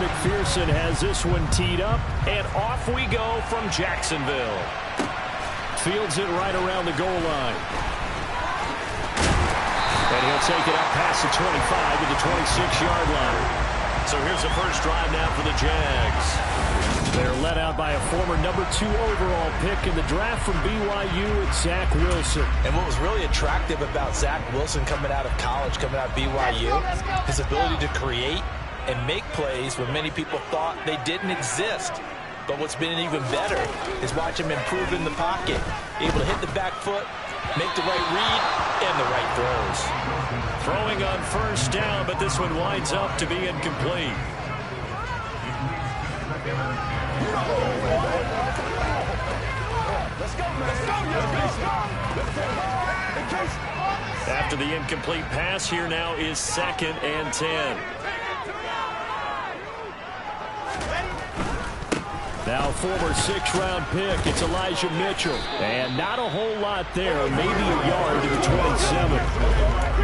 McPherson has this one teed up, and off we go from Jacksonville. Fields it right around the goal line. And he'll take it up past the 25 to the 26-yard line. So here's the first drive now for the Jags. They're led out by a former number 2 overall pick in the draft from BYU. It's Zach Wilson. And what was really attractive about Zach Wilson coming out of college, coming out of BYU, his ability to create and make plays when many people thought they didn't exist. But what's been even better is watch him improve in the pocket, able to hit the back foot, make the right read, and the right throws. Throwing on first down, but this one winds up to be incomplete. After the incomplete pass, here now is 2nd and 10. Now former 6th-round pick, it's Elijah Mitchell. And not a whole lot there, maybe a yard to the 27.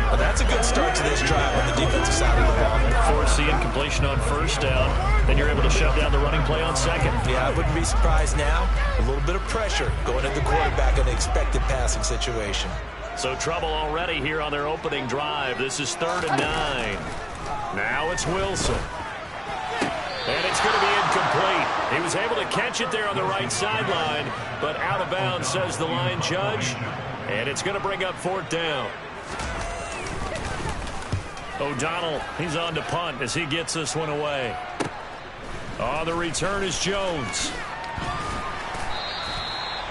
Well, that's a good start to this drive on the defensive side of the ball. Force the incompletion on first down. Then you're able to shut down the running play on 2nd. Yeah, I wouldn't be surprised now. A little bit of pressure going at the quarterback in an expected passing situation. So trouble already here on their opening drive. This is 3rd and 9. Now it's Wilson. And it's going to be incomplete. He was able to catch it there on the right sideline, but out of bounds, says the line judge. And it's going to bring up 4th down. O'Donnell, he's on to punt as he gets this one away. Oh, the return is Jones.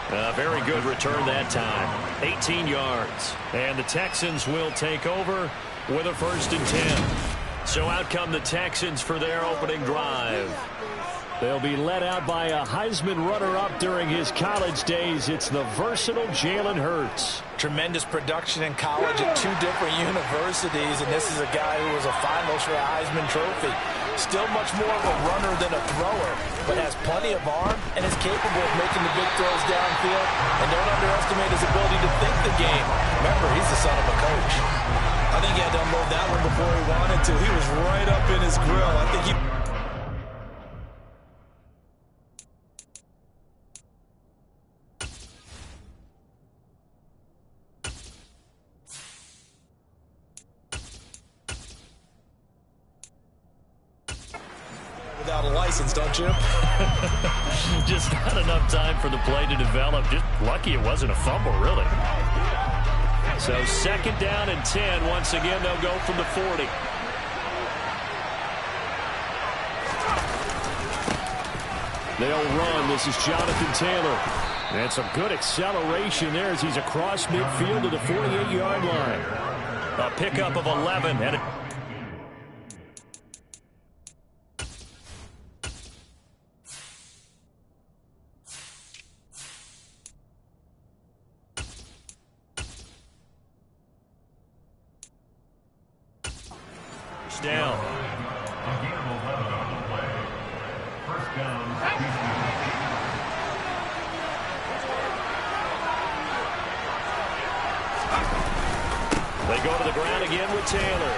A very good return that time. 18 yards. And the Texans will take over with a 1st and 10. So out come the Texans for their opening drive. They'll be led out by a Heisman runner-up during his college days. It's the versatile Jalen Hurts. Tremendous production in college at 2 different universities, and this is a guy who was a finalist for a Heisman Trophy. Still much more of a runner than a thrower, but has plenty of arm and is capable of making the big throws downfield. And don't underestimate his ability to think the game. Remember, he's the son of a coach. I think he had to unload that one before he wanted to. He was right up in his grill. I think he... Without a license, don't you? Just not enough time for the play to develop. Just lucky it wasn't a fumble, really. So 2nd down and 10. Once again, they'll go from the 40. They'll run. This is Jonathan Taylor. And some good acceleration there as he's across midfield to the 48-yard line. A pickup of 11 and down. They go to the ground again with Taylor.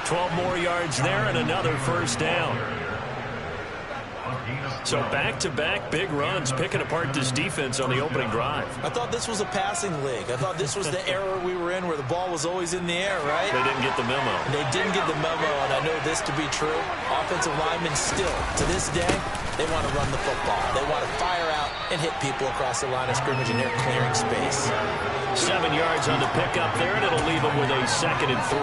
12 more yards there and another 1st down. So back-to-back big runs, picking apart this defense on the opening drive. I thought this was a passing league. I thought this was the era we were in where the ball was always in the air, right? They didn't get the memo. They didn't get the memo, and I know this to be true. Offensive linemen still, to this day, they want to run the football. They want to fire out and hit people across the line of scrimmage, and they're clearing space. 7 yards on the pickup there, and it'll leave them with a 2nd and 3.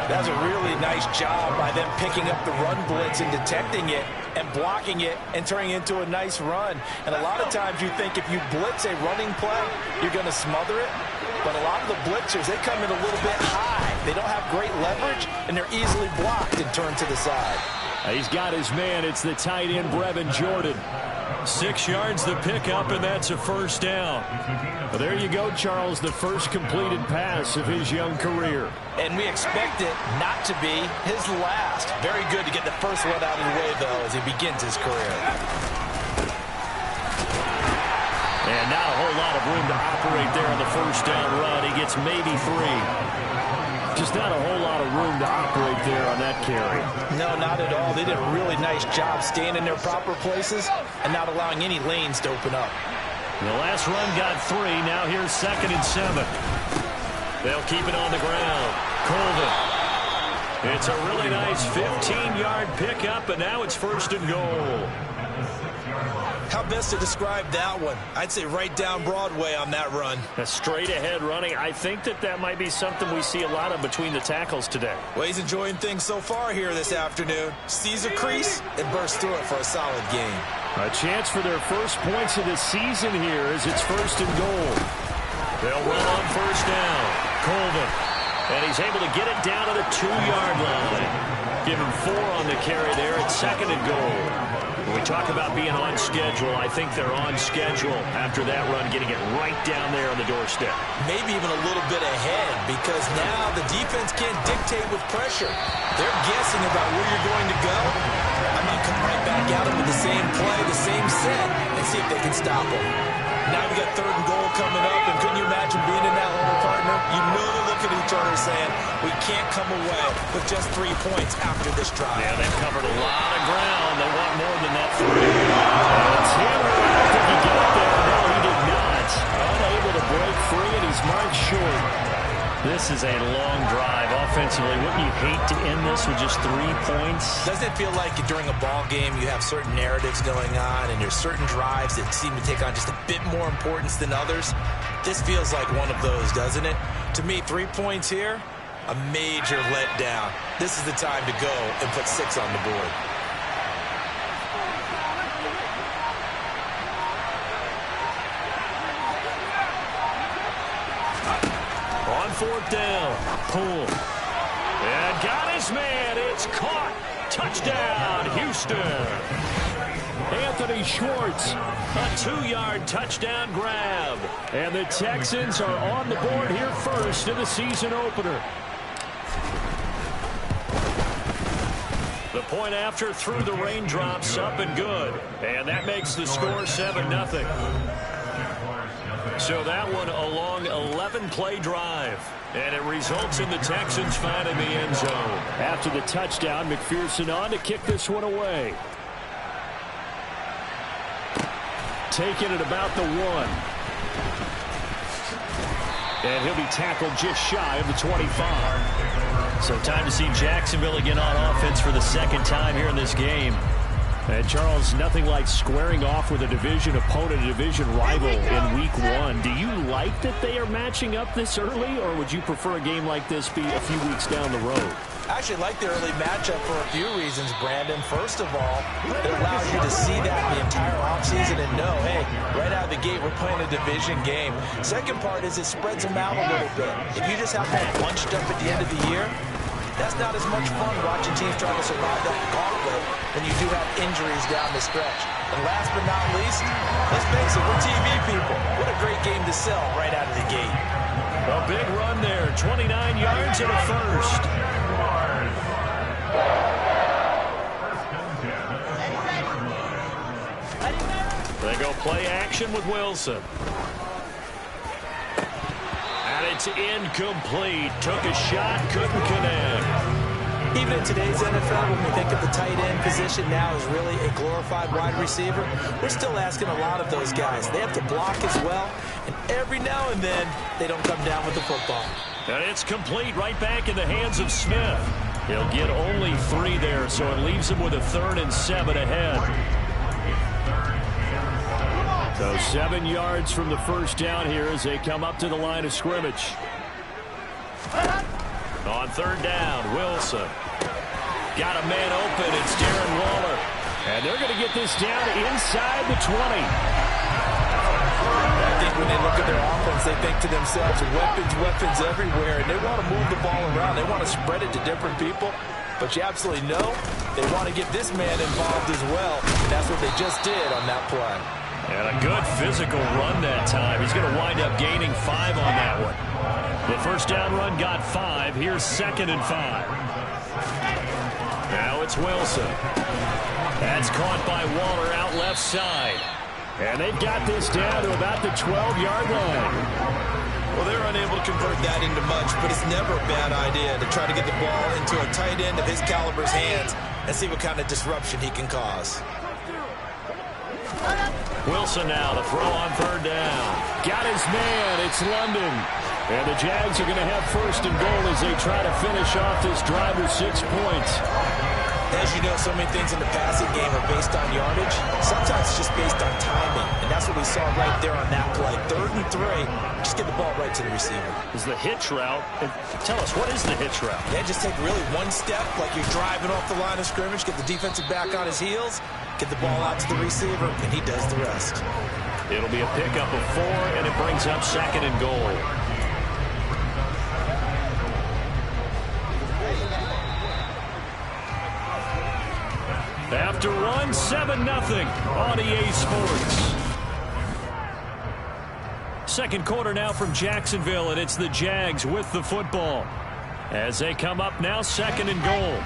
That's a really nice job by them picking up the run blitz and detecting it and blocking it and turning it into a nice run. And a lot of times you think if you blitz a running play, you're going to smother it. But a lot of the blitzers, they come in a little bit high. They don't have great leverage, and they're easily blocked and turned to the side. He's got his man. It's the tight end, Brevin Jordan. 6 yards the pickup, and that's a 1st down. Well, there you go, Charles, the first completed pass of his young career. And we expect it not to be his last. Very good to get the first one out of the way, though, as he begins his career. And not a whole lot of room to operate there on the 1st down run. He gets maybe 3. Just not a whole lot of room to operate there on that carry. No, not at all. They did a really nice job staying in their proper places and not allowing any lanes to open up. The last run got 3. Now here's 2nd and 7. They'll keep it on the ground. Colvin. It's a really nice 15-yard pickup, and now it's 1st and goal. How best to describe that one? I'd say right down Broadway on that run. A straight-ahead running. I think that might be something we see a lot of between the tackles today. Well, he's enjoying things so far here this afternoon. Sees a crease and bursts through it for a solid game. A chance for their first points of the season here as it's 1st and goal. They'll run on 1st down. Colvin. And he's able to get it down to the 2-yard line. Give him 4 on the carry there at 2nd and goal. When we talk about being on schedule, I think they're on schedule after that run, getting it right down there on the doorstep. Maybe even a little bit ahead, because now the defense can't dictate with pressure. They're guessing about where you're going to go. I mean, come right back at them with the same play, the same set, and see if they can stop them. Now we got 3rd and goal coming up, and couldn't you imagine being in that huddle, partner? You know they're looking at each other saying, we can't come away with just 3 points after this drive. Yeah, they've covered a lot of ground. They want more than that 3. Taylor, I don't think he got there. No, he did not. Unable to break free, and he's marked short. This is a long drive offensively. Wouldn't you hate to end this with just 3 points? Doesn't it feel like during a ball game you have certain narratives going on and there's certain drives that seem to take on just a bit more importance than others? This feels like one of those, doesn't it? To me, 3 points here, a major letdown. This is the time to go and put 6 on the board. On 4th down, Poole. And got his man. It's caught. Touchdown, Houston. Anthony Schwartz, a 2-yard touchdown grab. And the Texans are on the board here first in the season opener. The point after through the raindrops, up and good. And that makes the score 7-0. So that one a long 11-play drive. And it results in the Texans finding the end zone. After the touchdown, McPherson on to kick this one away. Taking it about the 1. And he'll be tackled just shy of the 25. So time to see Jacksonville again on offense for the 2nd time here in this game. And Charles, nothing like squaring off with a division opponent, a division rival in week 1. Do you like that they are matching up this early, or would you prefer a game like this be a few weeks down the road? I actually like the early matchup for a few reasons, Brandon. First of all, it allows you to see that the entire offseason and know, hey, right out of the gate, we're playing a division game. Second part is it spreads them out a little bit. If you just have that bunched up at the end of the year, that's not as much fun watching teams trying to survive that gauntlet when you do have injuries down the stretch. And last but not least, let's face it, we're TV people. What a great game to sell right out of the gate. A big run there, 29 yards and a first. They go play action with Wilson. And it's incomplete. Took a shot, couldn't connect. Even in today's NFL, when we think of the tight end position now as really a glorified wide receiver, we're still asking a lot of those guys. They have to block as well, and every now and then, they don't come down with the football. And it's complete right back in the hands of Smith. He'll get only 3 there, so it leaves him with a 3rd and 7 ahead. So 7 yards from the first down here as they come up to the line of scrimmage. On 3rd down, Wilson. Got a man open. It's Darren Waller. And they're going to get this down inside the 20. I think when they look at their offense, they think to themselves, weapons everywhere. And they want to move the ball around. They want to spread it to different people. But you absolutely know they want to get this man involved as well. And that's what they just did on that play. And a good physical run that time. He's going to wind up gaining 5 on that one. The first down run got 5. Here's 2nd and 5. Now it's Wilson. That's caught by Waller out left side. And they've got this down to about the 12-yard line. Well, they're unable to convert that into much, but it's never a bad idea to try to get the ball into a tight end of his caliber's hands and see what kind of disruption he can cause. Wilson now to throw on third down. Got his man. It's London. And the Jags are going to have first and goal as they try to finish off this drive with 6 points. As you know, so many things in the passing game are based on yardage. Sometimes it's just based on timing. And that's what we saw right there on that play. 3rd and 3. Just get the ball right to the receiver. Is the hitch route. Tell us, what is the hitch route? Yeah, just take really one step like you're driving off the line of scrimmage, get the defensive back on his heels, get the ball out to the receiver, and he does the rest. It'll be a pickup of 4, and it brings up 2nd and goal. After 1, 7-0 on EA Sports. Second quarter now from Jacksonville, and it's the Jags with the football. As they come up now, 2nd and goal.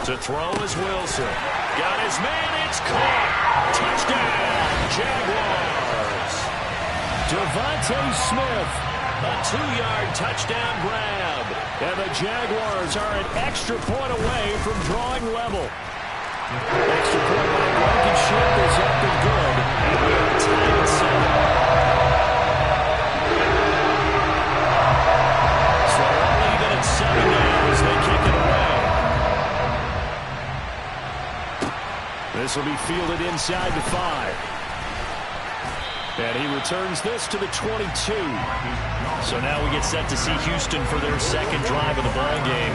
To throw is Wilson. Got his man, it's caught. Touchdown, Jaguars. Devontae Smith. A 2-yard touchdown grab. And the Jaguars are an extra point away from drawing level. Extra point by Blankenship is up and good. And we are tied at 7. So all even at 7 now as they kick it away. This will be fielded inside the 5. And he returns this to the 22. So now we get set to see Houston for their 2nd drive of the ball game.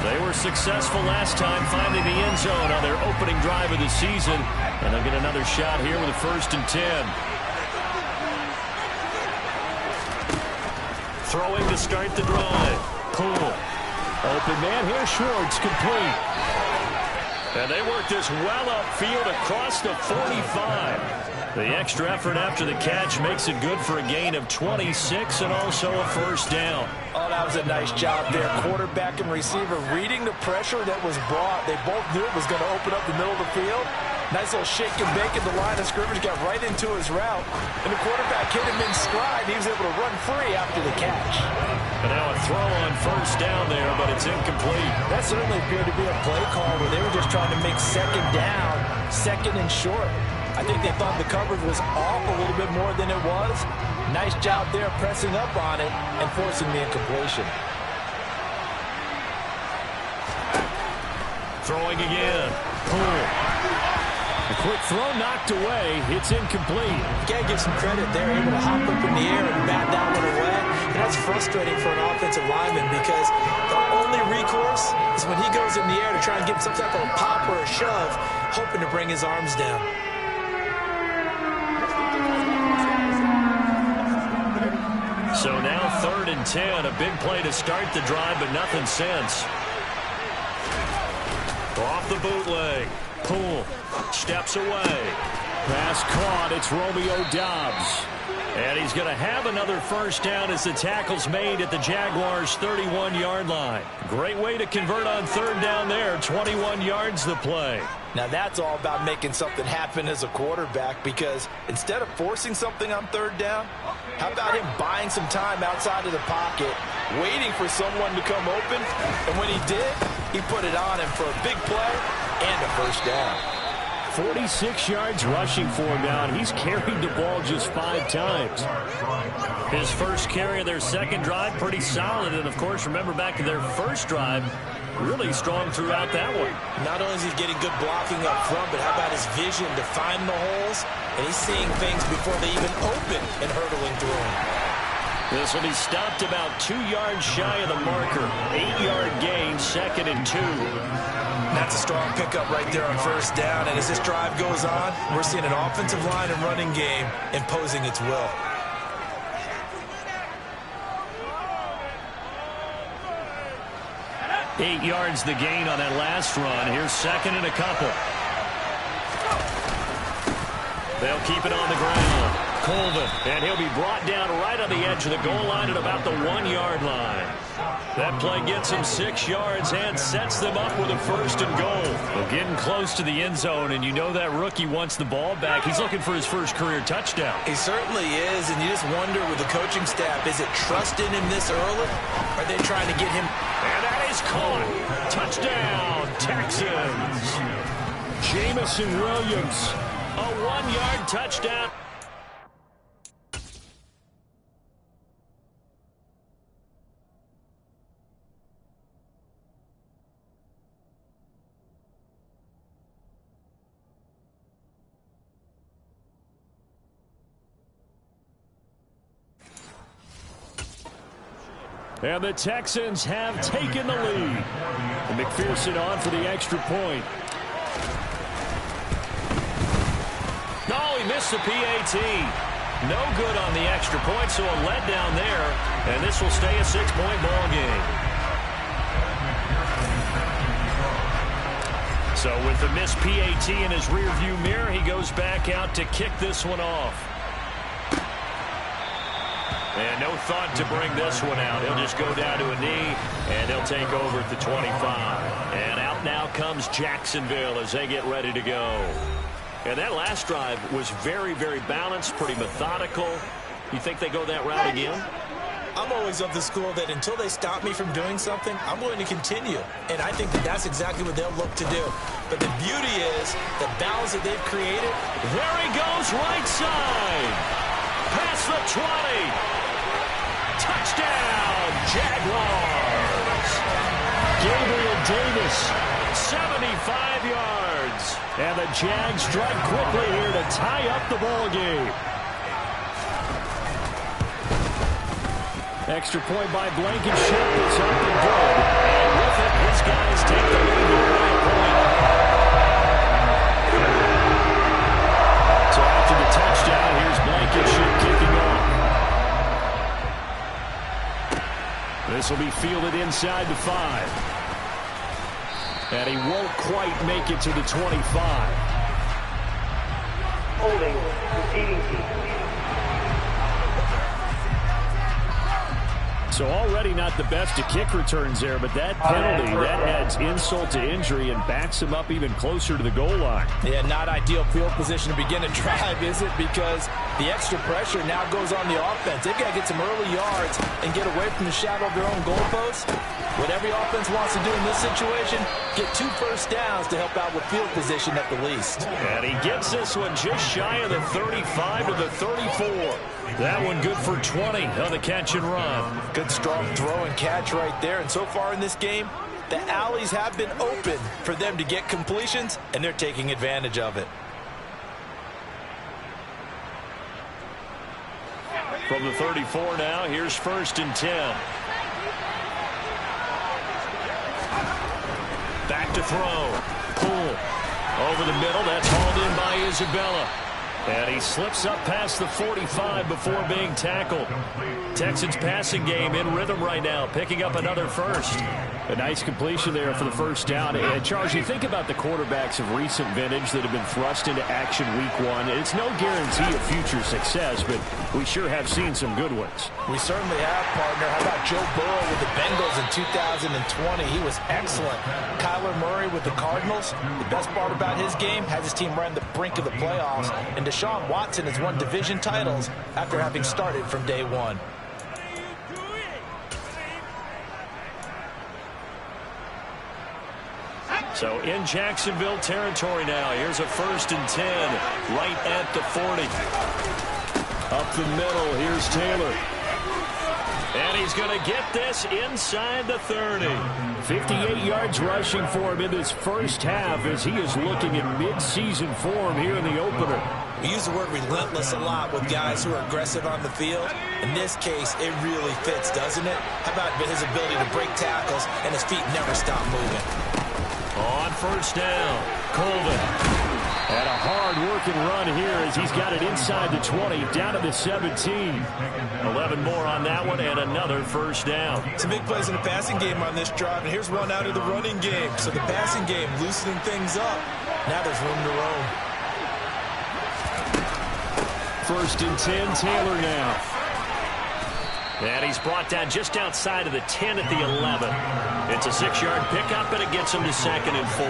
They were successful last time finding the end zone on their opening drive of the season. And they'll get another shot here with a 1st and 10. Throwing to start the drive. Cool. Open man here, Schwartz, complete. And they work this well upfield across the 45. The extra effort after the catch makes it good for a gain of 26 and also a 1st down. Oh, that was a nice job there. Quarterback and receiver reading the pressure that was brought. They both knew it was going to open up the middle of the field. Nice little shake and bake at the line of scrimmage, got right into his route. And the quarterback hit him in stride. He was able to run free after the catch. And now a throw on 1st down there, but it's incomplete. That certainly appeared to be a play call where they were just trying to make 2nd down, 2nd and short. I think they thought the coverage was off a little bit more than it was. Nice job there pressing up on it and forcing the incompletion. Throwing again. Cool. A quick throw knocked away. It's incomplete. You got to give some credit. They're able to hop up in the air and bat that one away. And that's frustrating for an offensive lineman because the only recourse is when he goes in the air to try and get some type of a pop or a shove, hoping to bring his arms down. So now 3rd and 10. A big play to start the drive, but nothing since. Off the bootleg. Poole steps away. Pass caught. It's Romeo Doubs. And he's going to have another 1st down as the tackle's made at the Jaguars' 31-yard line. Great way to convert on 3rd down there. 21 yards the play. Now that's all about making something happen as a quarterback, because instead of forcing something on 3rd down, how about him buying some time outside of the pocket, waiting for someone to come open, and when he did, he put it on him for a big play and a 1st down. 46 yards rushing for him now, and he's carried the ball just 5 times. His first carry of their 2nd drive, pretty solid. And, of course, remember back to their 1st drive, really strong throughout that one. Not only is he getting good blocking up front, but how about his vision to find the holes? And he's seeing things before they even open and hurtling through them. This will be stopped about 2 yards shy of the marker. 8-yard gain, 2nd and 2. That's a strong pickup right there on 1st down. And as this drive goes on, we're seeing an offensive line and running game imposing its will. Eight yards the gain on that last run. Here's 2nd and a couple. They'll keep it on the ground. Colvin, and he'll be brought down right on the edge of the goal line at about the 1-yard line. That play gets him 6 yards and sets them up with a 1st and goal. Well, getting close to the end zone, and you know that rookie wants the ball back. He's looking for his first career touchdown. He certainly is, and you just wonder with the coaching staff, is it trusting him this early? Or are they trying to get him? And that is caught. Touchdown, Texans. Jameson Williams. A 1-yard touchdown. And the Texans have taken the lead. And McPherson on for the extra point. No, he missed the PAT. No good on the extra point, so a letdown there. And this will stay a 6-point ball game. So with the missed PAT in his rearview mirror, he goes back out to kick this one off. And no thought to bring this one out. He'll just go down to a knee, and he'll take over at the 25. And out now comes Jacksonville as they get ready to go. And that last drive was very, very balanced, pretty methodical. You think they go that route again? I'm always of the school that until they stop me from doing something, I'm going to continue. And I think that that's exactly what they'll look to do. But the beauty is the balance that they've created. There he goes, right side. Past the 20. Touchdown, Jaguars. Gabriel Davis. 75 yards. And the Jags strike quickly here to tie up the ball game. Extra point by Blankenship is up and good. And with it, his guys take the lead here by a point. So after the touchdown, here's Blankenship kicking off. This will be fielded inside the 5. And he won't quite make it to the 25. Holding, receiving team. So already not the best of kick returns there, but that penalty, that adds insult to injury and backs him up even closer to the goal line. Yeah, not ideal field position to begin a drive, is it? Because the extra pressure now goes on the offense. They've got to get some early yards and get away from the shadow of their own goalposts. What every offense wants to do in this situation, get 2 first downs to help out with field position at the least. And he gets this one just shy of the 35 to the 34. That one good for 20 on the catch and run. Good strong throw and catch right there. And so far in this game, the alleys have been open for them to get completions, and they're taking advantage of it. From the 34 now, here's 1st and 10. Back to throw. Pull. Over the middle. That's hauled in by Isabella. And he slips up past the 45 before being tackled. Texans passing game in rhythm right now, picking up another first. A nice completion there for the first down. And Charles, you think about the quarterbacks of recent vintage that have been thrust into action week 1. It's no guarantee of future success, but we sure have seen some good ones. We certainly have, partner. How about Joe Burrow with the Bengals in 2020? He was excellent. Kyler Murray with the Cardinals. The best part about his game, has his team right on the brink of the playoffs. And Deshaun Watson has won division titles after having started from day 1. So in Jacksonville territory now. Here's a 1st and 10 right at the 40. Up the middle, here's Taylor. And he's going to get this inside the 30. 58 yards rushing for him in this first half as he is looking in mid-season form here in the opener. We use the word relentless a lot with guys who are aggressive on the field. In this case, it really fits, doesn't it? How about his ability to break tackles and his feet never stop moving? On 1st down, Colvin. And a hard-working run here as he's got it inside the 20, down to the 17. 11 more on that one, and another 1st down. Some big plays in the passing game on this drive, and here's one out of the running game. So the passing game loosening things up. Now there's room to roam. First and 10, Taylor now. And he's brought down just outside of the 10 at the 11. It's a 6-yard pickup, and it gets him to 2nd and 4.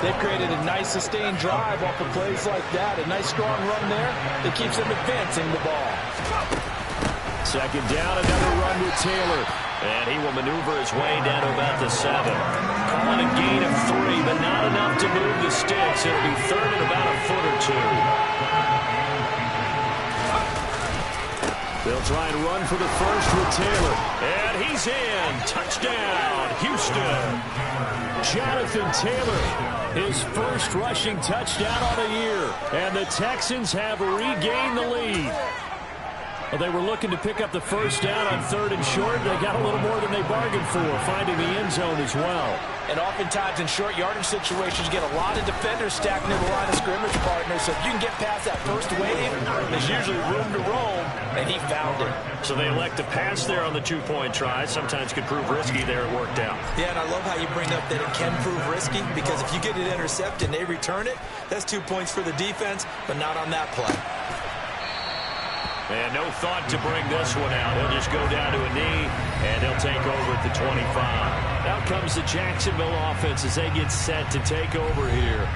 They've created a nice sustained drive off of plays like that. A nice strong run there that keeps them advancing the ball. Second down, another run with Taylor. And he will maneuver his way down to about the 7. Calling a gain of 3, but not enough to move the sticks. It'll be 3rd and about a foot or 2. They'll try and run for the first with Taylor. And he's in. Touchdown, Houston. Jonathan Taylor, his first rushing touchdown on the year. And the Texans have regained the lead. Well, they were looking to pick up the first down on 3rd and short. They got a little more than they bargained for, finding the end zone as well. And oftentimes in short yardage situations, you get a lot of defenders stacked near the line of scrimmage partners. So if you can get past that first wave, there's usually room to roam, and he found it. So they elect to pass there on the 2-point try. Sometimes could prove risky there. It worked out. Yeah, and I love how you bring up that it can prove risky, because if you get it intercepted and they return it, that's 2 points for the defense, but not on that play. And no thought to bring this one out. He'll just go down to a knee, and he'll take over at the 25. Out comes the Jacksonville offense as they get set to take over here.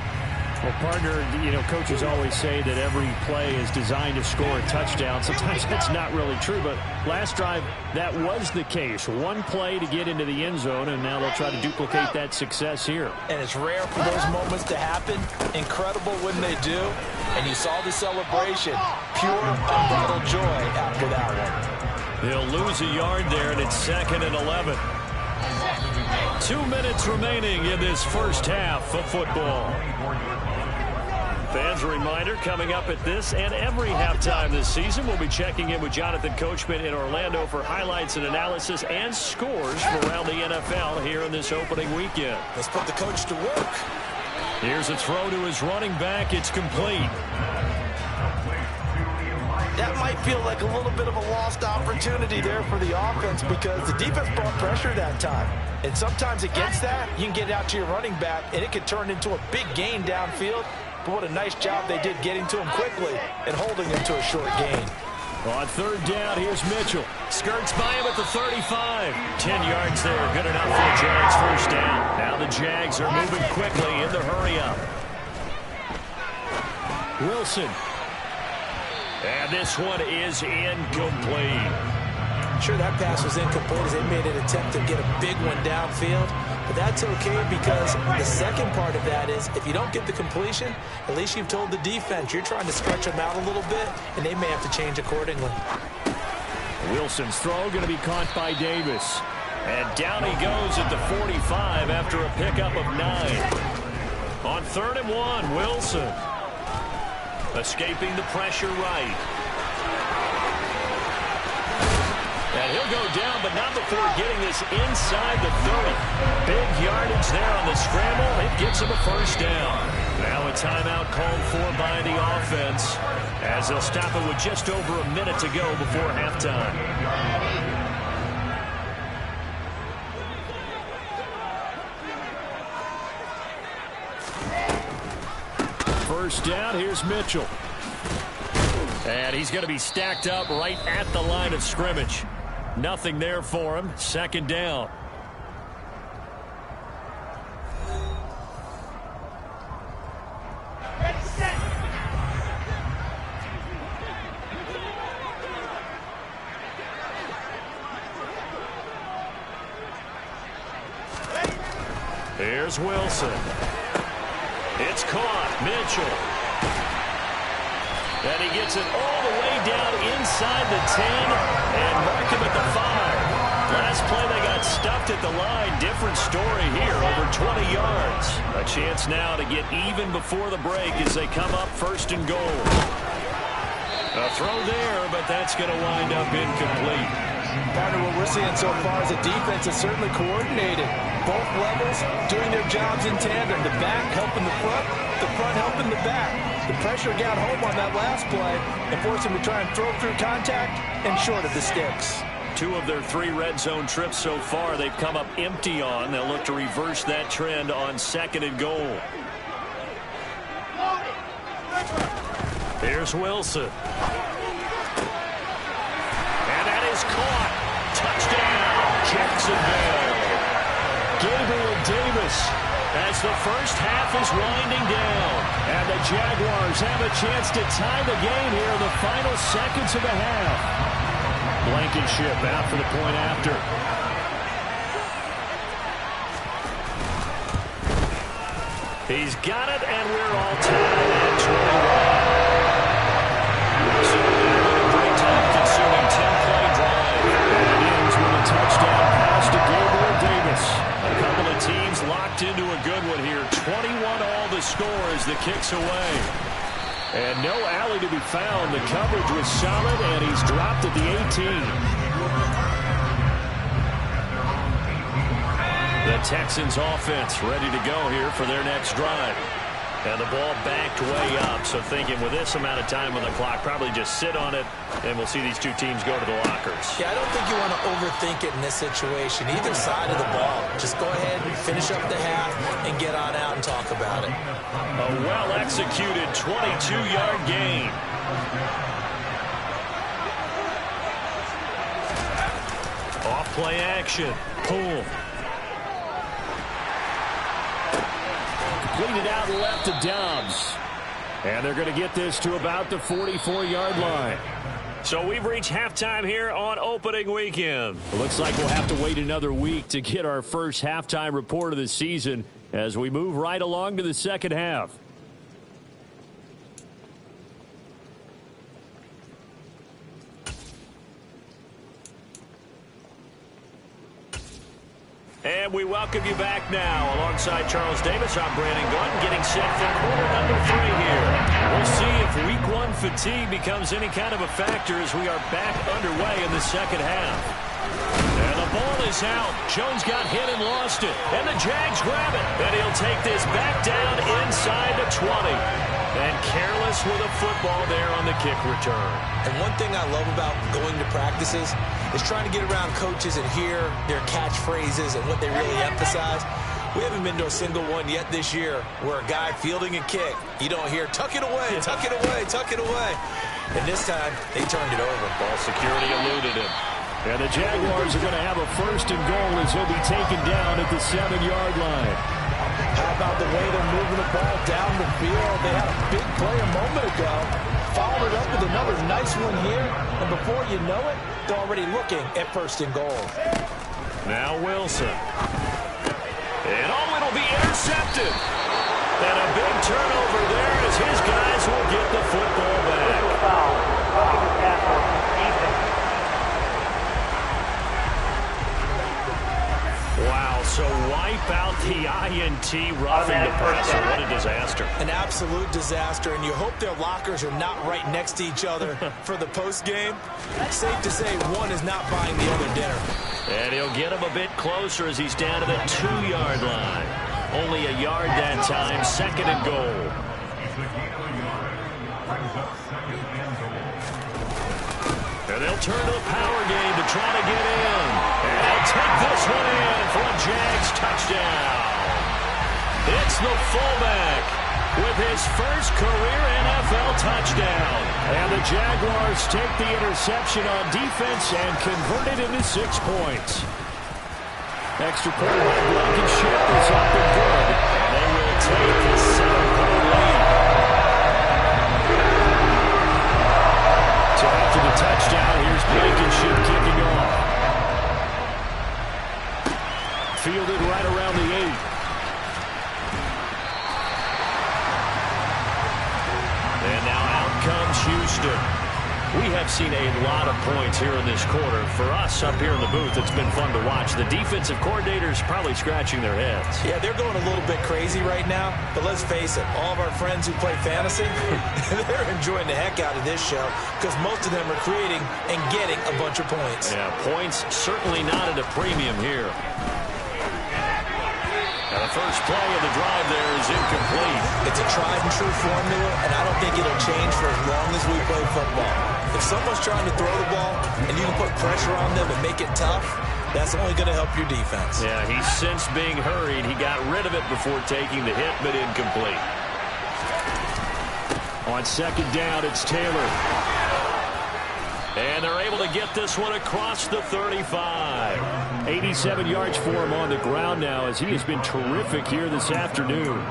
Well, partner, you know, coaches always say that every play is designed to score a touchdown. Sometimes that's not really true, but last drive, that was the case. One play to get into the end zone, and now they'll try to duplicate that success here. And it's rare for those moments to happen. Incredible when they do. And you saw the celebration. Pure, unbridled joy after that one. He'll lose a yard there, and it's 2nd and 11. 2 minutes remaining in this first half of football. Fans, a reminder, coming up at this and every halftime this season, we'll be checking in with Jonathan Coachman in Orlando for highlights and analysis and scores from around the NFL here in this opening weekend. Let's put the coach to work. Here's a throw to his running back. It's complete. That might feel like a little bit of a lost opportunity there for the offense, because the defense brought pressure that time. And sometimes against that, you can get out to your running back, and it can turn into a big gain downfield. But what a nice job they did getting to him quickly and holding him to a short gain. On 3rd down, here's Mitchell. Skirts by him at the 35. 10 yards there. Good enough for the Jags first down. Now the Jags are moving quickly in the hurry-up. Wilson. And this one is incomplete. Sure, that pass was incomplete as they made an attempt to get a big one downfield. But that's okay, because the second part of that is if you don't get the completion, at least you've told the defense you're trying to stretch them out a little bit, and they may have to change accordingly. Wilson's throw going to be caught by Davis. And down he goes at the 45 after a pickup of 9. On 3rd and 1, Wilson. Escaping the pressure right. And he'll go down, but not before getting this inside the 30. Big yardage there on the scramble. It gets him a first down. Now a timeout called for by the offense, as they'll stop it with just over a minute to go before halftime. First down, here's Mitchell. And he's going to be stacked up right at the line of scrimmage. Nothing there for him. 2nd down. Here's Wilson. It's caught. Mitchell. And he gets it all the way down inside the 10 and mark him at the 5. Last play they got stuffed at the line. Different story here, over 20 yards. A chance now to get even before the break as they come up 1st and goal. A throw there, but that's going to wind up incomplete. Partner, what we're seeing so far is the defense is certainly coordinated. Both levels doing their jobs in tandem. The back helping the front helping the back. The pressure got home on that last play and forced him to try and throw through contact and short of the sticks. 2 of their 3 red zone trips so far they've come up empty on. They'll look to reverse that trend on 2nd and goal. Here's Wilson. And that is caught. Touchdown, Jacksonville. Gabriel Davis as the first half is winding down. And the Jaguars have a chance to tie the game here in the final seconds of the half. Blankenship out for the point after. He's got it, and we're all tied at 21. So a great time-consuming 10-play drive. And it ends with a touchdown pass to Gabriel Davis. A couple of teams locked into a good one here. 21 all the score as the kick's away. And no alley to be found. The coverage was solid, and he's dropped at the 18. The Texans offense ready to go here for their next drive. And the ball backed way up, so thinking with this amount of time on the clock, probably just sit on it, and we'll see these two teams go to the lockers. Yeah, I don't think you want to overthink it in this situation. Either side of the ball. Just go ahead and finish up the half and get on out and talk about it. A well-executed 22-yard gain. Off-play action. Pull. Completed out left to Dobbs. And they're going to get this to about the 44-yard line. So we've reached halftime here on opening weekend. It looks like we'll have to wait another week to get our first halftime report of the season as we move right along to the second half. And we welcome you back now. Alongside Charles Davis, I'm Brandon Gaudin, getting set for quarter number 3 here. We'll see if week 1 fatigue becomes any kind of a factor as we are back underway in the second half. And the ball is out. Jones got hit and lost it. And the Jags grab it. And he'll take this back down inside the 20. And careless with a football there on the kick return. And one thing I love about going to practices is trying to get around coaches and hear their catchphrases and what they really emphasize. We haven't been to a single one yet this year where a guy fielding a kick, you don't hear, tuck it away, tuck it away, tuck it away. And this time, they turned it over. Ball security eluded him. And the Jaguars are going to have a first and goal as he'll be taken down at the 7-yard line. How about the way they're moving the ball down the field? They had a big play a moment ago. Followed it up with another nice one here. And before you know it, they're already looking at first and goal. Now Wilson. And it'll be intercepted. And a big turnover there as his guys will get the football back. Wow, so wipe out the INT roughing the passer. What a disaster. An absolute disaster, and you hope their lockers are not right next to each other for the post game. Safe to say one is not buying the other dinner. And he'll get him a bit closer as he's down to the 2-yard line. Only a yard that time, second and goal. And they'll turn to the power game to try to get in. And they'll take this one in for a Jags touchdown. It's the fullback with his first career NFL touchdown. And the Jaguars take the interception on defense and convert it into 6 points. Extra point by Blankenship is up and good. And they will take the 7-point lead. So after the touchdown, here's Blankenship kicking off. Fielded right around the 8. And now out comes Houston. We have seen a lot of points here in this quarter. For us up here in the booth, it's been fun to watch. The defensive coordinators probably scratching their heads. Yeah, they're going a little bit crazy right now. But let's face it, all of our friends who play fantasy, they're enjoying the heck out of this show because most of them are creating and getting a bunch of points. Yeah, points certainly not at a premium here. And the first play of the drive there is incomplete. It's a tried-and-true formula, and I don't think it'll change for as long as we play football. If someone's trying to throw the ball and you can put pressure on them and make it tough, that's only going to help your defense. Yeah, he's since being hurried. He got rid of it before taking the hit, but incomplete. On second down, it's Taylor. And they're able to get this one across the 35. 87 yards for him on the ground now, as he has been terrific here this afternoon.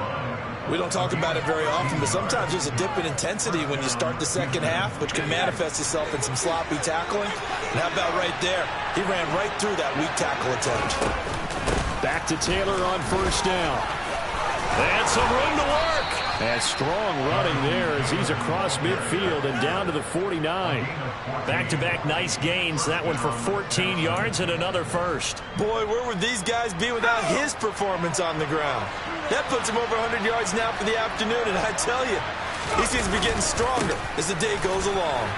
We don't talk about it very often, but sometimes there's a dip in intensity when you start the second half, which can manifest itself in some sloppy tackling. And how about right there? He ran right through that weak tackle attempt. Back to Taylor on first down. And some room to work. And strong running there as he's across midfield and down to the 49. Back-to-back nice gains. That one for 14 yards and another first. Boy, where would these guys be without his performance on the ground? That puts him over 100 yards now for the afternoon, and I tell you, he seems to be getting stronger as the day goes along.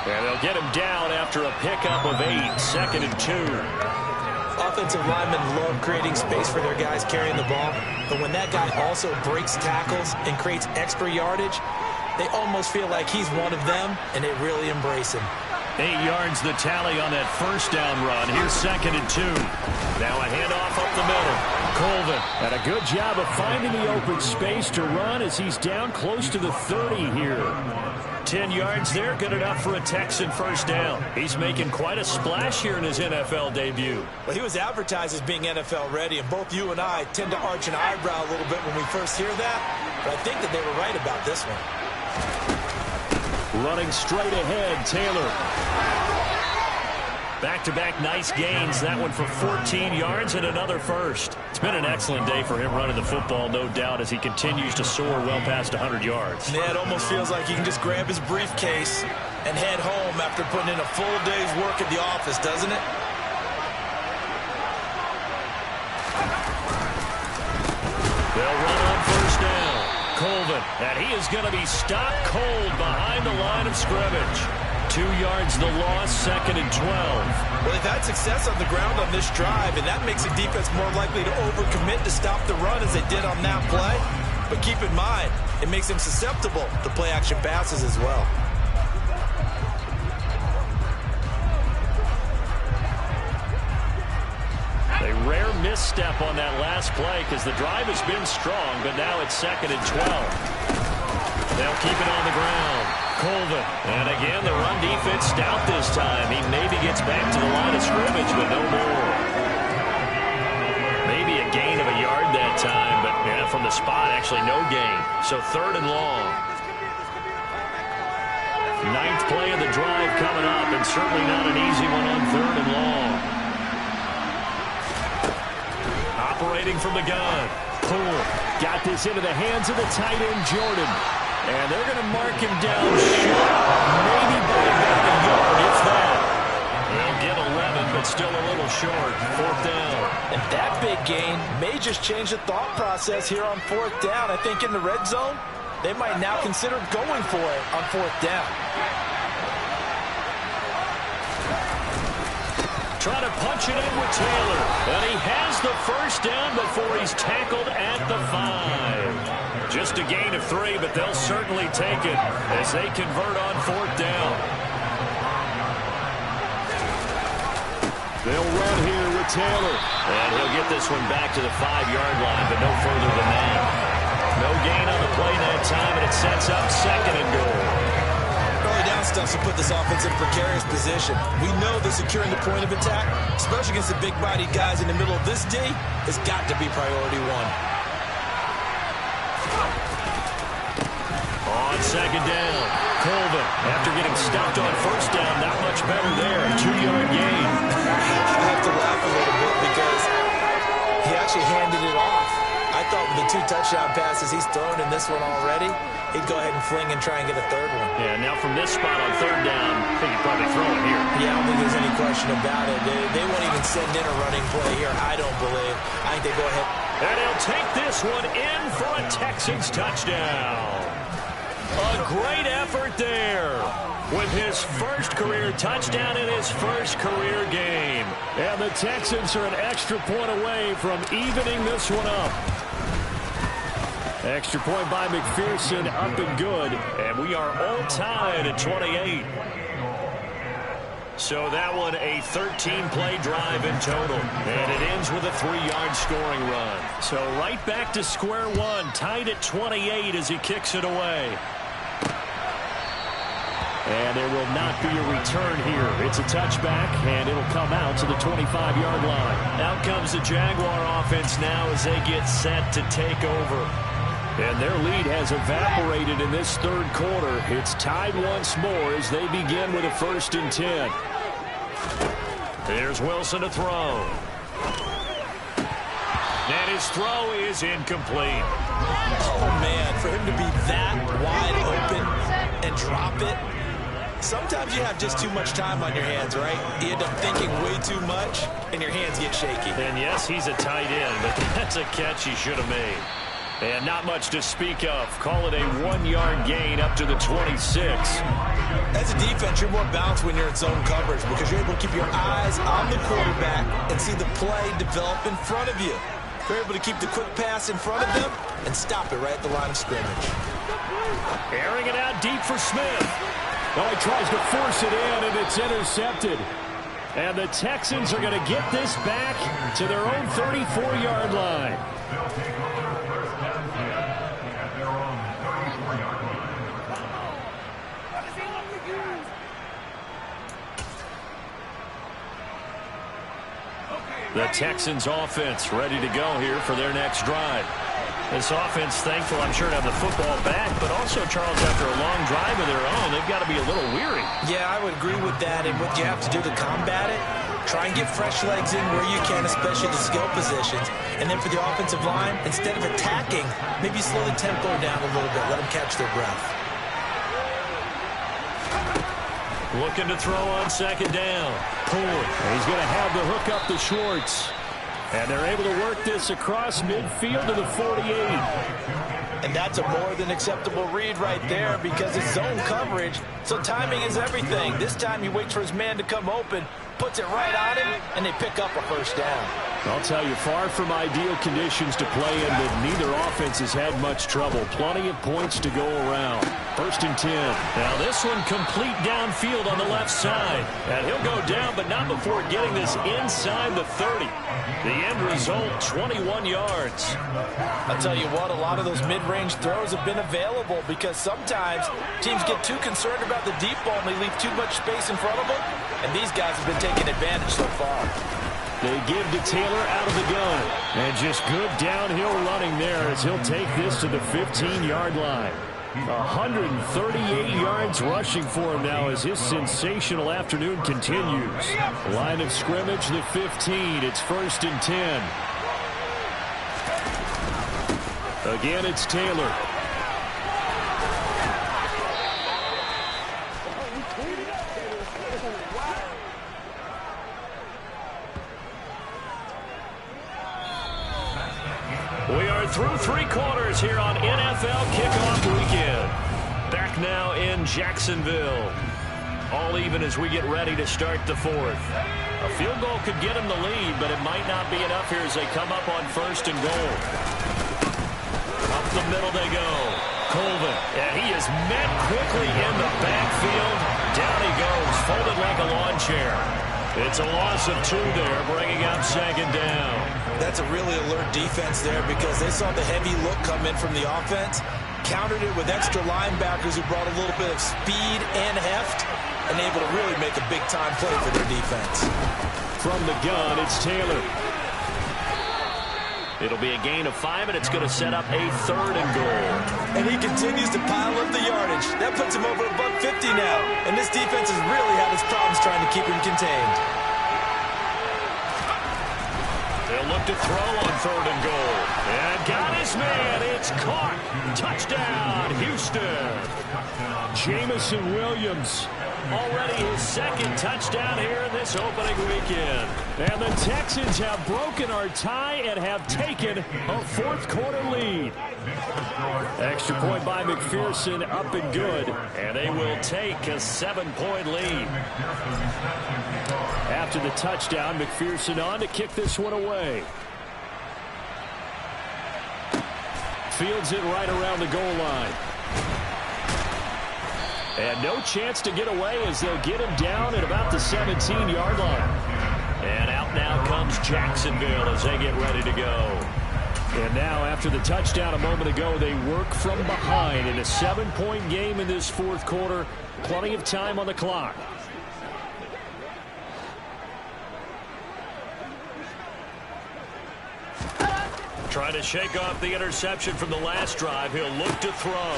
And they'll get him down after a pickup of 8, 2nd and 2. Offensive linemen love creating space for their guys carrying the ball, but when that guy also breaks tackles and creates extra yardage, they almost feel like he's one of them, and they really embrace him. 8 yards the tally on that first down run. Here's 2nd and 2. Now a handoff up the middle. Colvin. And a good job of finding the open space to run as he's down close to the 30 here. 10 yards there, good enough for a Texan first down. He's making quite a splash here in his NFL debut. Well, he was advertised as being NFL ready, and both you and I tend to arch an eyebrow a little bit when we first hear that, but I think that they were right about this one. Running straight ahead, Taylor. Back-to-back nice gains. That one for 14 yards and another first. It's been an excellent day for him running the football, no doubt, as he continues to soar well past 100 yards. Yeah, it almost feels like he can just grab his briefcase and head home after putting in a full day's work at the office, doesn't it? They'll run on first down. Colvin, and he is going to be stopped cold behind the line of scrimmage. 2 yards the loss, 2nd and 12. Well, they've had success on the ground on this drive, and that makes the defense more likely to overcommit to stop the run as they did on that play. But keep in mind, it makes them susceptible to play-action passes as well. A rare misstep on that last play because the drive has been strong, but now it's 2nd and 12. They'll keep it on the ground. Colvin. And again, the run defense stout this time. He maybe gets back to the line of scrimmage, but no more. Maybe a gain of a yard that time, but yeah, from the spot, actually no gain. So 3rd and long. 9th play of the drive coming up, and certainly not an easy one on 3rd and long. Operating from the gun. Poole got this into the hands of the tight end, Jordan. And they're going to mark him down short, maybe by about a yard, if that. They'll get 11, but still a little short. 4th down. And that big gain may just change the thought process here on 4th down. I think in the red zone, they might now consider going for it on 4th down. Trying to punch it in with Taylor. And he has the first down before he's tackled at the 5. Just a gain of 3, but they'll certainly take it as they convert on 4th down. They'll run here with Taylor. And he'll get this one back to the 5-yard line, but no further than that. No gain on the play that time, and it sets up 2nd and goal. Early down stuff to put this offense in a precarious position. We know that securing the point of attack, especially against the big-bodied guys in the middle of this D, has got to be priority 1. On 2nd down, Colvin, after getting stopped on 1st down, not much better there, a 2-yard gain. I have to laugh a little bit because he actually handed it off. I thought with the 2 touchdown passes he's thrown in this one already, he'd go ahead and fling and try and get a 3rd one. Yeah, now from this spot on 3rd down, I think he'd probably throw it here. Yeah, I don't think there's any question about it. They won't even send in a running play here, I don't believe. I think they go ahead. And he'll take this one in for a Texans touchdown. A great effort there with his first career touchdown in his first career game. And the Texans are an extra point away from evening this one up. Extra point by McPherson, up and good. And we are all tied at 28. So that one a 13-play drive in total. And it ends with a 3-yard scoring run. So right back to square one, tied at 28 as he kicks it away. And there will not be a return here. It's a touchback, and it'll come out to the 25-yard line. Out comes the Jaguar offense now as they get set to take over. And their lead has evaporated in this third quarter. It's tied once more as they begin with a 1st and 10. Here's Wilson to throw. And his throw is incomplete. Oh, man, for him to be that wide open and drop it. Sometimes you have just too much time on your hands, right? You end up thinking way too much, and your hands get shaky. And yes, he's a tight end, but that's a catch he should have made. And not much to speak of. Call it a 1-yard gain up to the 26. As a defense, you're more balanced when you're in zone coverage because you're able to keep your eyes on the quarterback and see the play develop in front of you. You're able to keep the quick pass in front of them and stop it right at the line of scrimmage. Airing it out deep for Smith. Well, he tries to force it in, and it's intercepted. And the Texans are going to get this back to their own 34-yard line. The Texans offense ready to go here for their next drive. This offense thankful, I'm sure, to have the football back, but also, Charles, after a long drive of their own, they've got to be a little weary. Yeah, I would agree with that, and what you have to do to combat it, try and get fresh legs in where you can, especially the skill positions. And then for the offensive line, instead of attacking, maybe slow the tempo down a little bit, let them catch their breath. Looking to throw on 2nd down. Poole. He's going to have the hook up to Schwartz. And they're able to work this across midfield to the 48. And that's a more than acceptable read right there because it's zone coverage, so timing is everything. This time he waits for his man to come open, puts it right on him, and they pick up a 1st down. I'll tell you, far from ideal conditions to play in, but neither offense has had much trouble. Plenty of points to go around. 1st and 10. Now this one complete downfield on the left side. And he'll go down, but not before getting this inside the 30. The end result, 21 yards. I'll tell you what, a lot of those mid-range throws have been available because sometimes teams get too concerned about the deep ball and they leave too much space in front of them. And these guys have been taking advantage so far. They give to Taylor out of the gun. And just good downhill running there as he'll take this to the 15-yard line. 138 yards rushing for him now as his sensational afternoon continues. Line of scrimmage, the 15. It's 1st and 10. Again, it's Taylor. We are through 3 quarters here on NFL Kickoff Weekend. Back now in Jacksonville. All even as we get ready to start the 4th. A field goal could get them the lead, but it might not be enough here as they come up on 1st and goal. Up the middle they go. Colvin, and he is met quickly in the backfield. Down he goes, folded like a lawn chair. It's a loss of 2 there, bringing up 2nd down. That's a really alert defense there because they saw the heavy look come in from the offense, countered it with extra linebackers who brought a little bit of speed and heft, and able to really make a big-time play for their defense. From the gun, it's Taylor. It'll be a gain of 5, and it's going to set up a 3rd and goal. And he continues to pile up the yardage. That puts him over $150 now. And this defense has really had its problems trying to keep him contained. They'll look to throw on 3rd and goal. And got his man. It's caught. Touchdown, Houston. Jameson Williams. Already his 2nd touchdown here in this opening weekend. And the Texans have broken our tie and have taken a 4th quarter lead. Extra point by McPherson, up and good. And they will take a 7-point lead. After the touchdown, McPherson on to kick this one away. Fields it right around the goal line. And no chance to get away as they'll get him down at about the 17-yard line. And out now comes Jacksonville as they get ready to go. And now, after the touchdown a moment ago, they work from behind in a 7-point game in this fourth quarter. Plenty of time on the clock. Trying to shake off the interception from the last drive. He'll look to throw.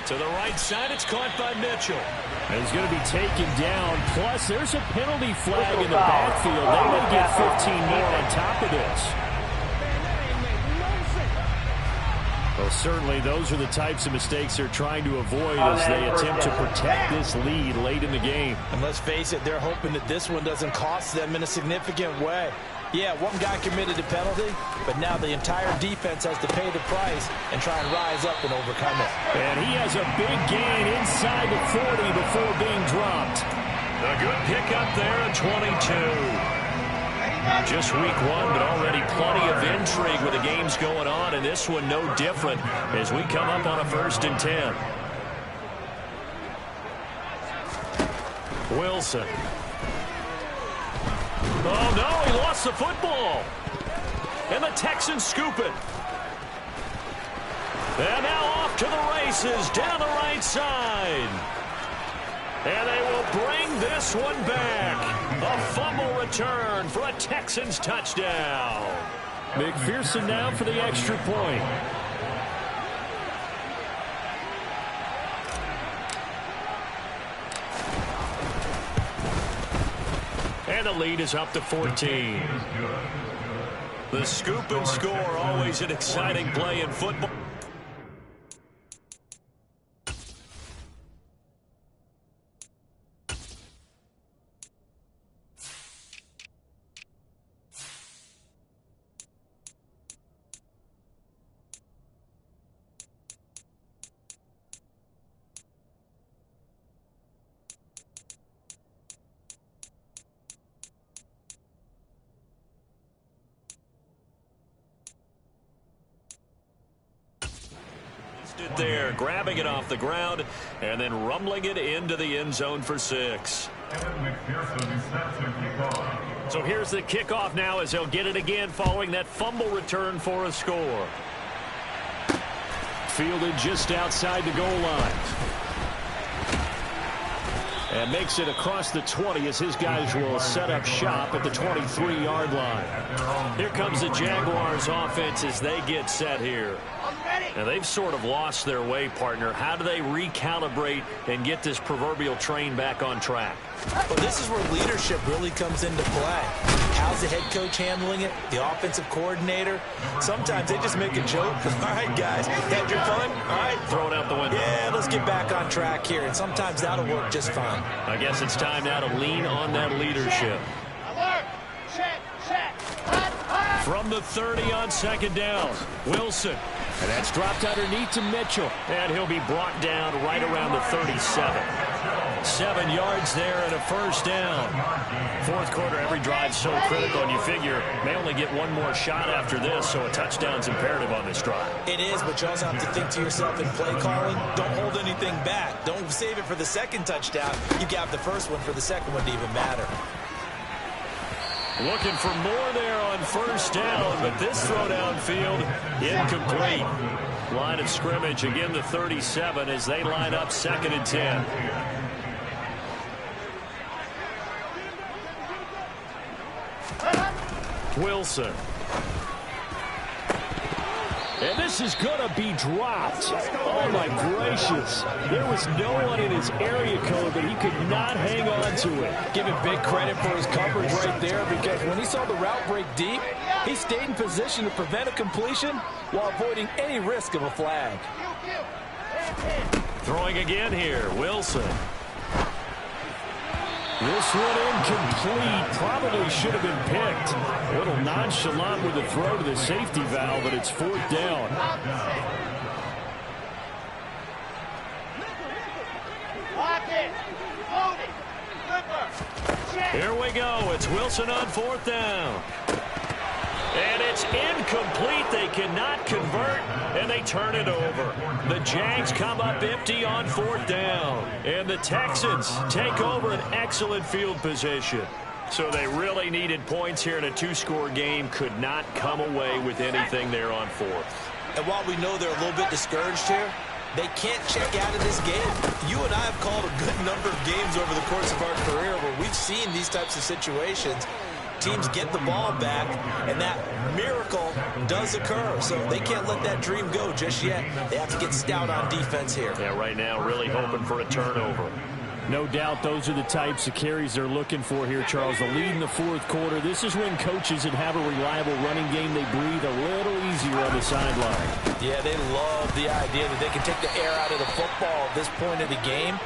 To the right side, it's caught by Mitchell. And he's going to be taken down. Plus, there's a penalty flag in the backfield. They may get 15 more on top of this. Well, certainly those are the types of mistakes they're trying to avoid as they attempt to protect this lead late in the game. And let's face it, they're hoping that this one doesn't cost them in a significant way. Yeah, one guy committed a penalty, but now the entire defense has to pay the price and try and rise up and overcome it. And he has a big gain inside the 40 before being dropped. A good pickup there at 22. Just week one, but already plenty of intrigue with the games going on, and this one no different as we come up on a 1st and 10. Wilson. Oh, no, he lost the football. And the Texans scoop it. And now off to the races down the right side. And they will bring this one back. A fumble return for a Texans touchdown. McPherson now for the extra point. And the lead is up to 14. The scoop and score, always an exciting play in football. There, grabbing it off the ground and then rumbling it into the end zone for 6. So here's the kickoff now as they'll get it again following that fumble return for a score. Fielded just outside the goal line. And makes it across the 20 as his guys will set up shop at the 23-yard line. Here comes the Jaguars offense as they get set here. Now, they've sort of lost their way, partner. How do they recalibrate and get this proverbial train back on track? Well, this is where leadership really comes into play. How's the head coach handling it? The offensive coordinator? Sometimes they just make a joke. All right, guys, had your fun? All right. Throw it out the window. Yeah, let's get back on track here. And sometimes that'll work just fine. I guess it's time now to lean on that leadership. From the 30 on 2nd down, Wilson. And that's dropped underneath to Mitchell. And he'll be brought down right around the 37. 7 yards there and a 1st down. Fourth quarter, every drive's so critical, and you figure may only get one more shot after this, so a touchdown's imperative on this drive. It is, but you also have to think to yourself in play calling, don't hold anything back. Don't save it for the second touchdown. You got the first one for the second one to even matter. Looking for more there on 1st down, but this throw downfield incomplete. Line of scrimmage, again the 37 as they line up 2nd and 10. Wilson. And this is going to be dropped. Oh, my gracious. There was no one in his area code, but he could not hang on to it. Give him big credit for his coverage right there, because when he saw the route break deep, he stayed in position to prevent a completion while avoiding any risk of a flag. Throwing again here, Wilson. This one incomplete. Probably should have been picked. A little nonchalant with the throw to the safety valve, but it's 4th down. Here we go. It's Wilson on 4th down. And it's incomplete. They cannot convert, and they turn it over. The Jags come up empty on 4th down. And the Texans take over an excellent field position. So they really needed points here in a 2-score game. Could not come away with anything there on 4th. And while we know they're a little bit discouraged here, they can't check out of this game. You and I have called a good number of games over the course of our career where we've seen these types of situations. Teams get the ball back, and that miracle does occur. So they can't let that dream go just yet. They have to get stout on defense here. Yeah, right now really hoping for a turnover. No doubt those are the types of carries they're looking for here, Charles. The lead in the 4th quarter. This is when coaches that have a reliable running game, they breathe a little easier on the sideline. Yeah, they love the idea that they can take the air out of the football at this point of the game.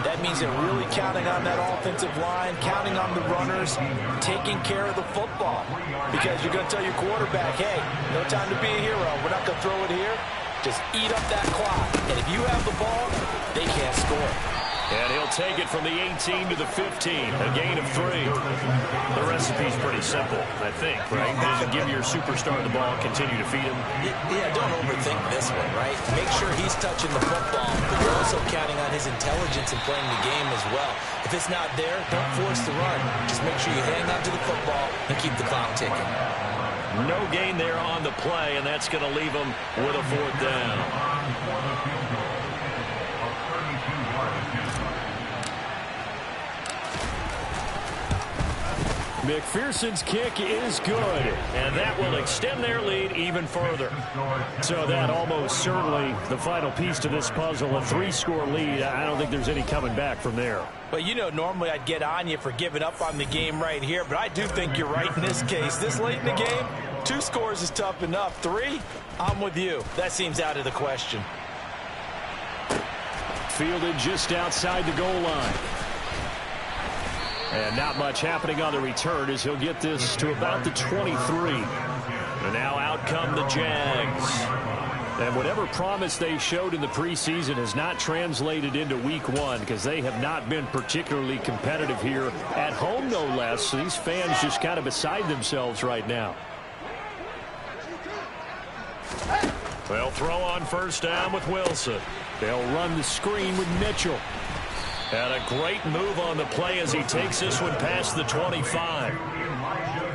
That means they're really counting on that offensive line, counting on the runners, taking care of the football. Because you're going to tell your quarterback, hey, no time to be a hero. We're not going to throw it here. Just eat up that clock. And if you have the ball, they can't score. And he'll take it from the 18 to the 15, a gain of 3. The recipe's pretty simple, I think, right? Just give your superstar the ball, continue to feed him. Yeah, don't overthink this one, right? Make sure he's touching the football, but you're also counting on his intelligence in playing the game as well. If it's not there, don't force the run. Just make sure you hang on to the football and keep the clock ticking. No gain there on the play, and that's going to leave him with a 4th down. McPherson's kick is good, and that will extend their lead even further. So that almost certainly the final piece to this puzzle, a 3-score lead. I don't think there's any coming back from there. But, you know, normally I'd get on you for giving up on the game right here, but I do think you're right in this case. This late in the game, 2 scores is tough enough. 3, I'm with you. That seems out of the question. Fielded just outside the goal line. And not much happening on the return as he'll get this to about the 23. And now out come the Jags. And whatever promise they showed in the preseason has not translated into week 1 because they have not been particularly competitive here at home, no less. So these fans just kind of beside themselves right now. They'll throw on 1st down with Wilson. They'll run the screen with Mitchell. And a great move on the play as he takes this one past the 25.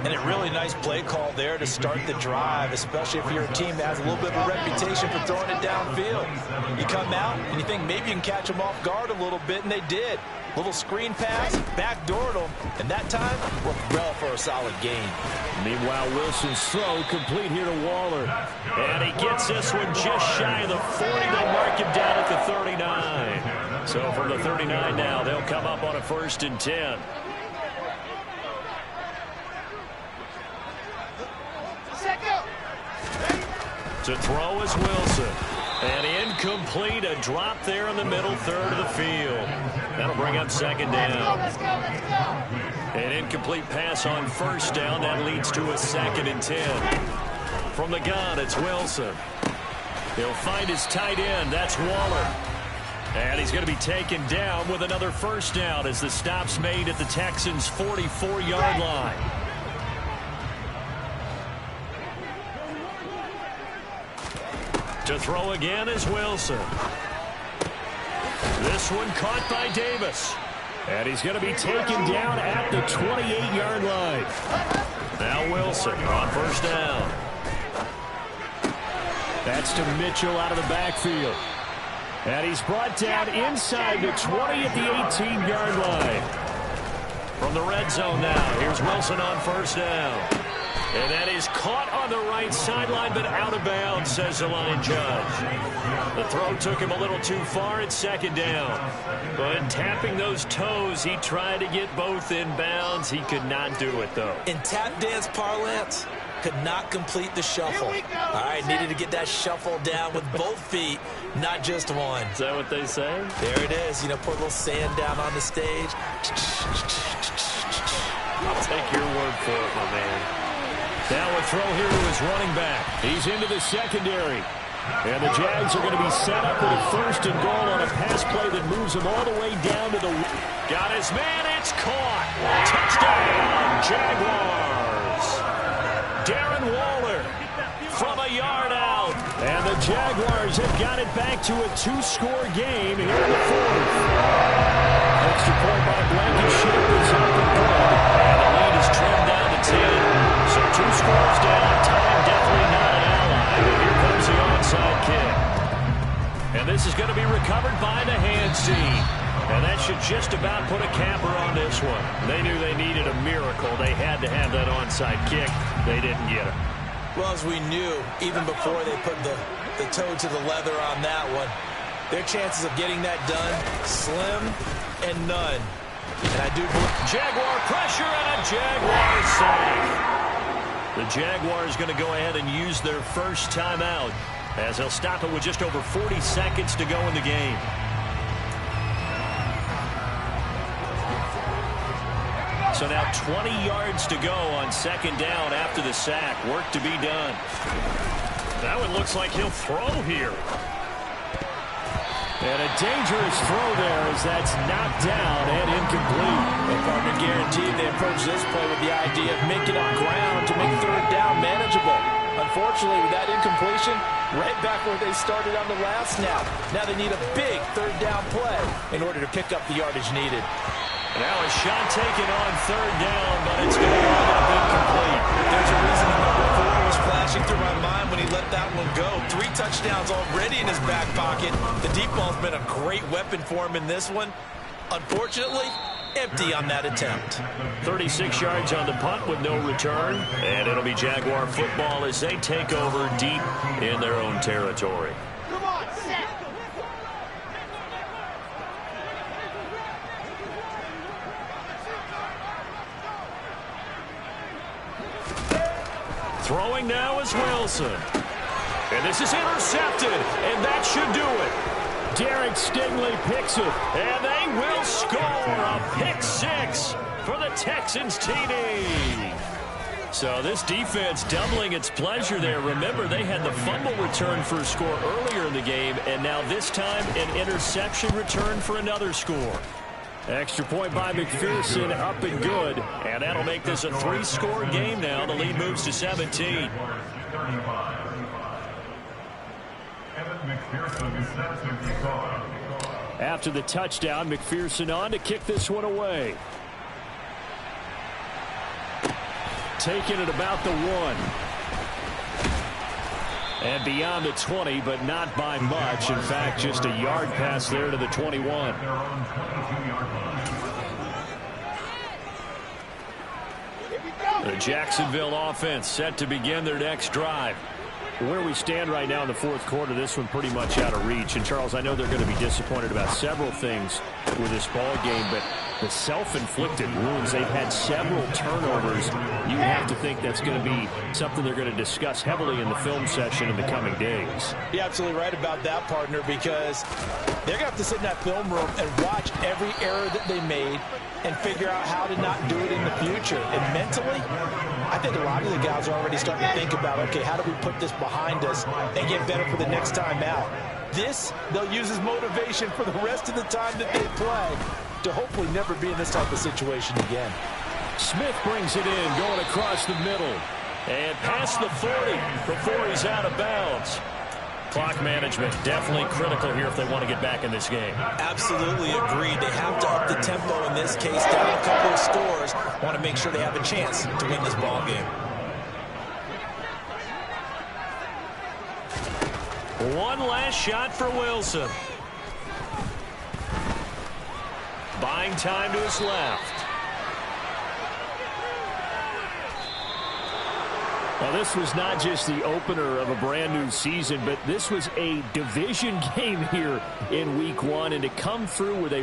And a really nice play call there to start the drive, especially if you're a team that has a little bit of a reputation for throwing it downfield. You come out and you think maybe you can catch them off guard a little bit, and they did. Little screen pass, backdoored them, and that time worked well for a solid gain. Meanwhile, Wilson's throw complete here to Waller. And he gets this one just shy of the 40. They'll mark him down at the 39. So from the 39 now, they'll come up on a 1st and 10. To throw is Wilson. And incomplete, a drop there in the middle 3rd of the field. That'll bring up 2nd down. Let's go. An incomplete pass on 1st down. That leads to a 2nd and 10. From the gun, it's Wilson. He'll find his tight end. That's Waller. And he's going to be taken down with another 1st down as the stop's made at the Texans' 44-yard line. To throw again is Wilson. This one caught by Davis. And he's going to be taken down at the 28-yard line. Now Wilson on 1st down. That's to Mitchell out of the backfield. And he's brought down inside the 20 at the 18-yard line. From the red zone now, here's Wilson on 1st down. And that is caught on the right sideline, but out of bounds, says the line judge. The throw took him a little too far at 2nd down. But tapping those toes, he tried to get both in bounds. He could not do it, though. In tap dance parlance, could not complete the shuffle. All right, needed to get that shuffle down with both feet, not just one. Is that what they say? There it is. You know, put a little sand down on the stage. I'll take your word for it, my man. Now a throw here to his running back. He's into the secondary. And the Jags are going to be set up with a 1st and goal on a pass play that moves them all the way down to the... Got his man. It's caught. Touchdown, Jaguars. Darren Waller from a yard out. And the Jaguars have got it back to a 2-score game here in the fourth. Extra point by Blankenship is up and good. And the lead is trimmed down to 10. So 2 scores down. Time definitely not an ally. But here comes the onside kick. And this is going to be recovered by the hands team. And that should just about put a capper on this one. They knew they needed a miracle. They had to have that onside kick. They didn't get it. Well, as we knew, even before they put the toe to the leather on that one, their chances of getting that done, slim and none. And I do believe Jaguar pressure and a Jaguar sack. The Jaguars going to go ahead and use their first timeout as they'll stop it with just over 40 seconds to go in the game. So now 20 yards to go on second down after the sack. Work to be done. That one looks like he'll throw here. And a dangerous throw there as that's knocked down and incomplete. The partner guaranteed they approach this play with the idea of making up ground to make third down manageable. Unfortunately, with that incompletion, right back where they started on the last snap. Now they need a big third down play in order to pick up the yardage needed. Now a shot taken on third down, but it's going to wind up incomplete. There's a reason the number 4 was flashing through my mind when he let that one go. 3 touchdowns already in his back pocket. The deep ball's been a great weapon for him in this one. Unfortunately, empty on that attempt. 36 yards on the punt with no return. And it'll be Jaguar football as they take over deep in their own territory. Come on, set. Throwing now is Wilson. And this is intercepted, and that should do it. Derek Stingley picks it, and they will score a pick 6 for the Texans TD. So this defense doubling its pleasure there. Remember, they had the fumble return for a score earlier in the game, and now this time an interception return for another score. Extra point by McPherson, up and good. And that'll make this a 3-score game now. The lead moves to 17. After the touchdown, McPherson on to kick this one away. Taking it about the 1. And beyond the 20, but not by much. In fact, just a yard pass there to the 21. The Jacksonville offense set to begin their next drive. Where we stand right now in the fourth quarter, this one pretty much out of reach. And, Charles, I know they're going to be disappointed about several things with this ball game, but the self-inflicted wounds, they've had several turnovers. You have to think that's going to be something they're going to discuss heavily in the film session in the coming days. You're absolutely right about that, partner, because they're going to have to sit in that film room and watch every error that they made and figure out how to not do it in the future. And mentally, I think a lot of the guys are already starting to think about, okay, how do we put this behind us and get better for the next time out? This, they'll use as motivation for the rest of the time that they play to hopefully never be in this type of situation again. Smith brings it in, going across the middle. And past the 40 before he's out of bounds. Clock management definitely critical here if they want to get back in this game. Absolutely agreed. They have to up the tempo in this case, down a couple of scores. Want to make sure they have a chance to win this ball game. One last shot for Wilson. Buying time to his left. Well, this was not just the opener of a brand new season, but this was a division game here in week 1, and to come through with a